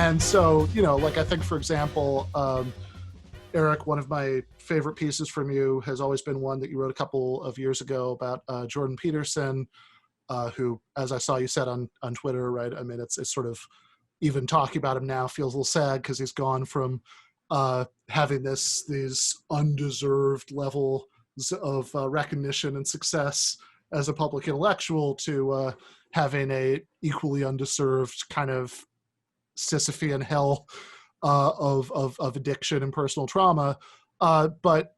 And so, like I think, for example, Eric, one of my favorite pieces from you has always been one that you wrote a couple of years ago about Jordan Peterson, who, as I saw you said on Twitter, right? I mean, it's sort of, even talking about him now feels a little sad because he's gone from having these undeserved levels of recognition and success as a public intellectual to having a equally undeserved kind of Sisyphean hell of addiction and personal trauma. But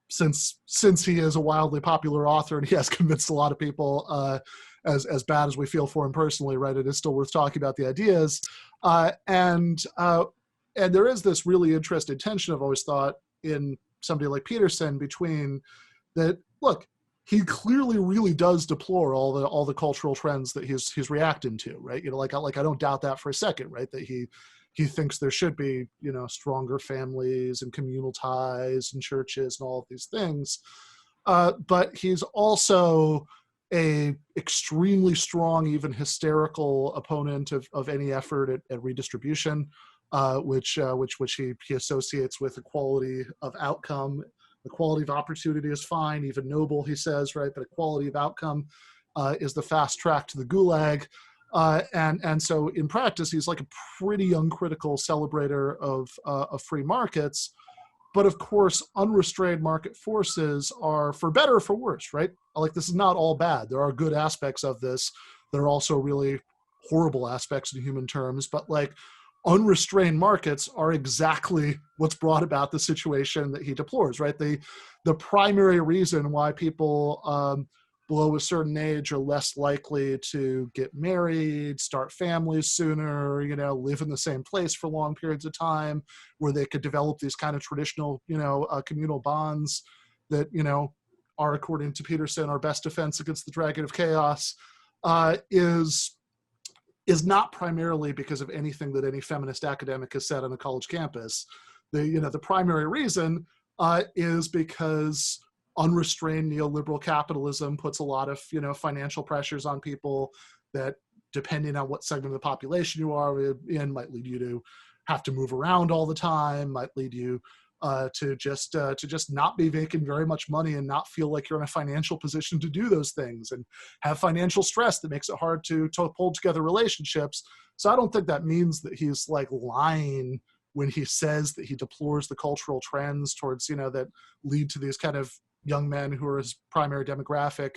since he is a wildly popular author and he has convinced a lot of people, as bad as we feel for him personally, right, it is still worth talking about the ideas. And there is this really interesting tension, I've always thought, in somebody like Peterson between that. Look, he clearly really does deplore all the cultural trends that he's reacting to, right? Like I don't doubt that for a second, right? That he thinks there should be, stronger families and communal ties and churches and all of these things. But he's also a extremely strong, even hysterical opponent of any effort at redistribution, which he associates with equality of outcome. Equality of opportunity is fine, even noble, he says, right? But equality of outcome is the fast track to the gulag. And so in practice, he's like a pretty uncritical celebrator of free markets. But of course, unrestrained market forces are, for better or for worse, right? Like, this is not all bad. There are good aspects of this. There are also really horrible aspects in human terms. But like, unrestrained markets are exactly what's brought about the situation that he deplores, right? The primary reason why people below a certain age are less likely to get married, start families sooner, live in the same place for long periods of time, where they could develop these kind of traditional, communal bonds that, are, according to Peterson, our best defense against the dragon of chaos, is not primarily because of anything that any feminist academic has said on a college campus. The primary reason is because unrestrained neoliberal capitalism puts a lot of, financial pressures on people that, depending on what segment of the population you are in, might lead you to have to move around all the time, might lead you to just not be making very much money and not feel like you're in a financial position to do those things, and have financial stress that makes it hard to hold together relationships. So I don't think that means that he's like lying when he says that he deplores the cultural trends towards, that lead to these kind of young men who are his primary demographic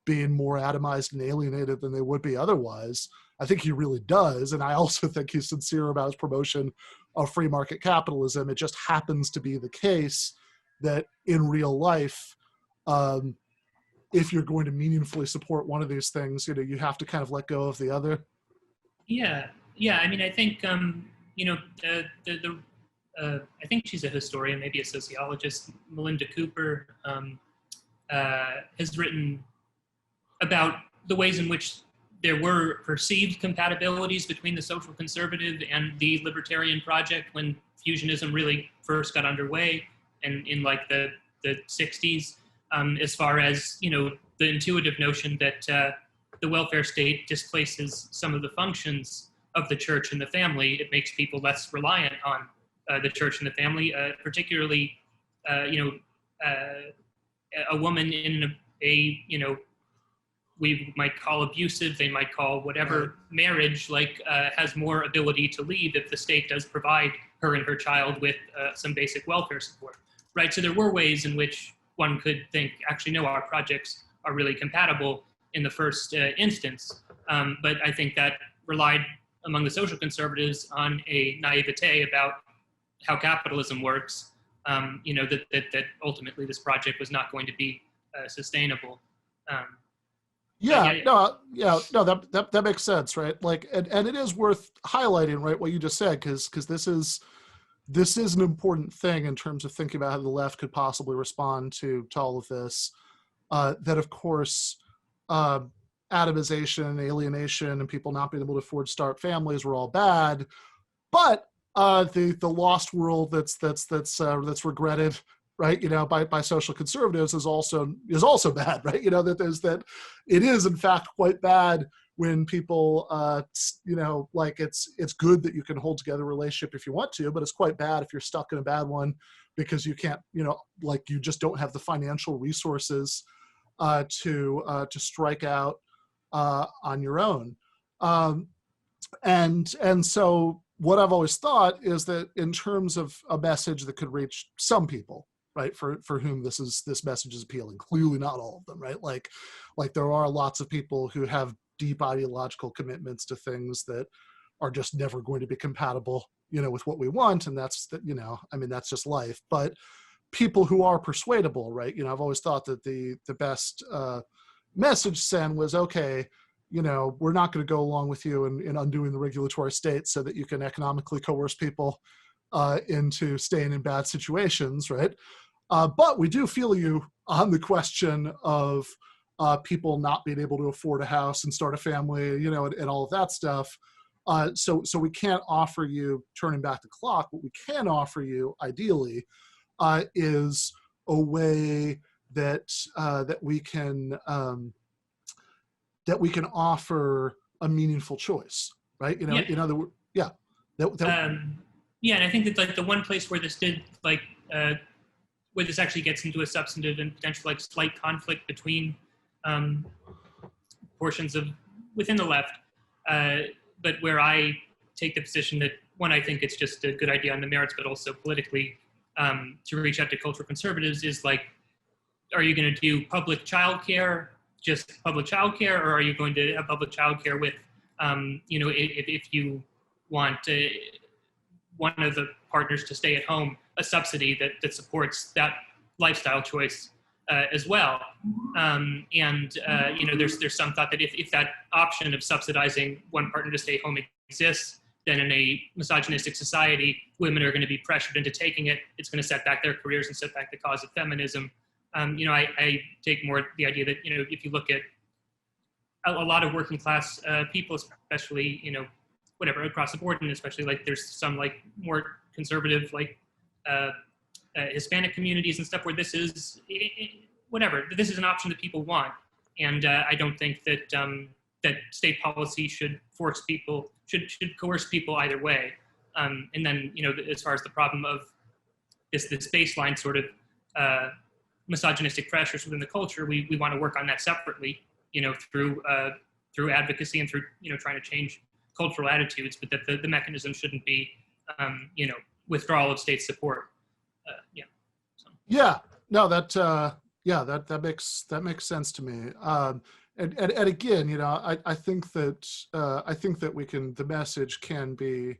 being more atomized and alienated than they would be otherwise. I think he really does. And I also think he's sincere about his promotion of free market capitalism. It just happens to be the case that in real life, if you're going to meaningfully support one of these things, you have to kind of let go of the other. Yeah. I mean, I think, I think she's a historian, maybe a sociologist, Melinda Cooper, has written about the ways in which there were perceived compatibilities between the social conservative and the libertarian project when fusionism really first got underway, and in like the 60s, as far as, the intuitive notion that the welfare state displaces some of the functions of the church and the family. It makes people less reliant on the church and the family, particularly, a woman in a we might call abusive, they might call whatever marriage, has more ability to leave if the state does provide her and her child with some basic welfare support, right? So there were ways in which one could think, actually, no, our projects are really compatible in the first instance. But I think that relied among the social conservatives on a naivete about how capitalism works, that ultimately this project was not going to be sustainable. That makes sense, right? Like, and it is worth highlighting, right, what you just said, because this is an important thing in terms of thinking about how the left could possibly respond to all of this. That, of course, atomization, alienation, and people not being able to afford to start families were all bad, but the lost world that's regretted, right, by social conservatives is also bad, right? That it is in fact quite bad when people, like it's good that you can hold together a relationship if you want to, but it's quite bad if you're stuck in a bad one because you can't, like you just don't have the financial resources to strike out on your own. And so what I've always thought is that in terms of a message that could reach some people, right, for whom this message is appealing, clearly not all of them, right? Like there are lots of people who have deep ideological commitments to things that are just never going to be compatible, with what we want, and that's that's just life. But people who are persuadable, right? I've always thought that the best message send was, okay, we're not going to go along with you in undoing the regulatory state so that you can economically coerce people into staying in bad situations, right? But we do feel you on the question of people not being able to afford a house and start a family, and all of that stuff. So we can't offer you turning back the clock. What we can offer you, ideally, is a way that we can offer a meaningful choice, right? In other words, yeah. And I think that like the one place where this did where this actually gets into a substantive and potential like slight conflict between portions of within the left, but where I take the position that one, I think it's just a good idea on the merits, but also politically to reach out to cultural conservatives is like, are you going to do public childcare, just public childcare, or are you going to have public childcare with, if you want one of the partners to stay at home, a subsidy that supports that lifestyle choice as well. There's some thought that if that option of subsidizing one partner to stay home exists, then in a misogynistic society, women are going to be pressured into taking it. It's going to set back their careers and set back the cause of feminism. I take more the idea that, if you look at a lot of working class people, especially, whatever, across the board, and especially like there's some like more conservative, like Hispanic communities and stuff where this is, this is an option that people want. And I don't think that that state policy should force people, should coerce people either way. And then, as far as the problem of this baseline sort of misogynistic pressures within the culture, we want to work on that separately, through advocacy and through, trying to change cultural attitudes, but that the mechanism shouldn't be, withdrawal of state support. Yeah, no, that makes sense to me. And again, I think that the message can be,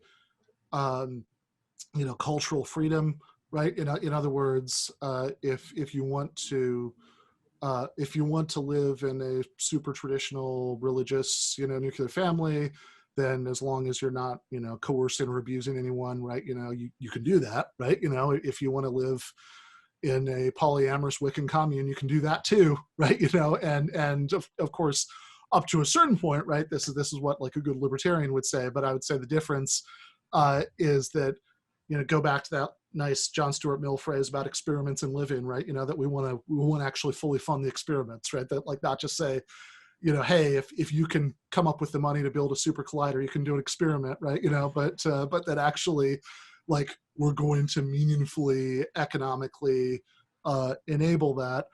cultural freedom, right? In other words, if you want to live in a super traditional religious, nuclear family, then as long as you're not, coercing or abusing anyone, right? You can do that, right? If you want to live in a polyamorous Wiccan commune, you can do that too, right? And of course, up to a certain point, right? This is what like a good libertarian would say, but I would say the difference is that, go back to that nice John Stuart Mill phrase about experiments in living, right? That we want to actually fully fund the experiments, right? That like not just say, hey, if you can come up with the money to build a super collider, you can do an experiment, right? But that actually, like, we're going to meaningfully economically enable that.